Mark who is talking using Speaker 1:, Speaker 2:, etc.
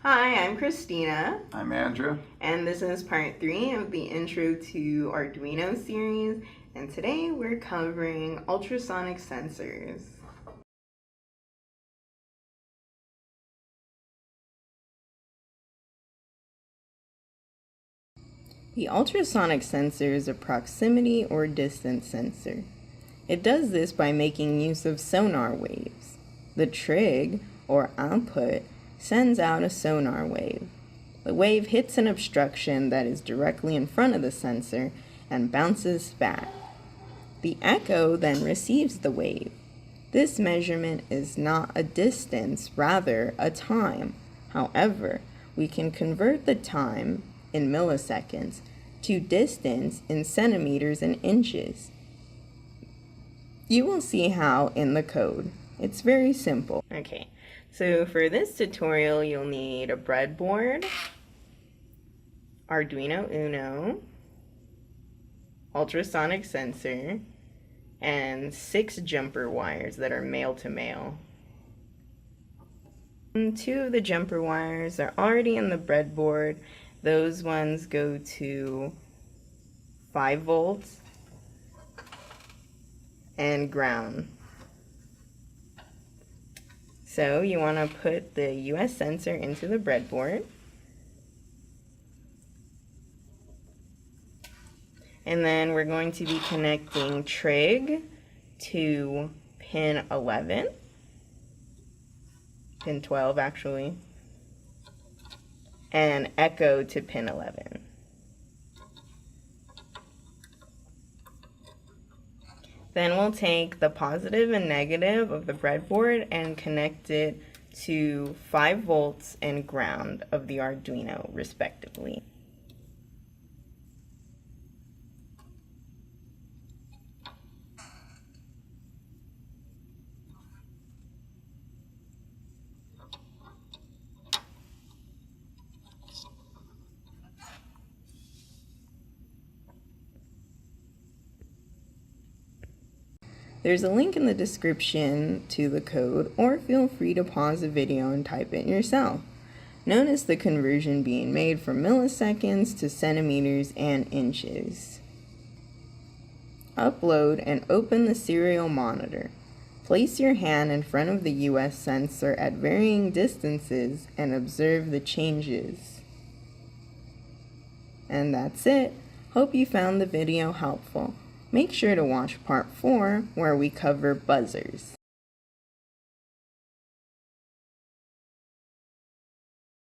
Speaker 1: Hi, I'm Christina.
Speaker 2: I'm Andrew.
Speaker 1: And this is part 3 of the Intro to Arduino series. And today we're covering ultrasonic sensors. The ultrasonic sensor is a proximity or distance sensor. It does this by making use of sonar waves. The trig, or output, sends out a sonar wave. The wave hits an obstruction that is directly in front of the sensor and bounces back. The echo then receives the wave. This measurement is not a distance, rather a time. However, we can convert the time in milliseconds to distance in centimeters and inches. You will see how in the code. It's very simple. Okay, so for this tutorial, you'll need a breadboard, Arduino Uno, ultrasonic sensor, and 6 jumper wires that are male to male. 2 of the jumper wires are already in the breadboard. Those ones go to 5 volts and ground. So you want to put the US sensor into the breadboard. And then we're going to be connecting trig to pin 11, pin 12 actually, and echo to pin 11. Then we'll take the positive and negative of the breadboard and connect it to 5 volts and ground of the Arduino respectively. There's a link in the description to the code, or feel free to pause the video and type it yourself. Notice the conversion being made from milliseconds to centimeters and inches. Upload and open the serial monitor. Place your hand in front of the US sensor at varying distances and observe the changes. And that's it. Hope you found the video helpful. Make sure to watch part 4 where we cover buzzers.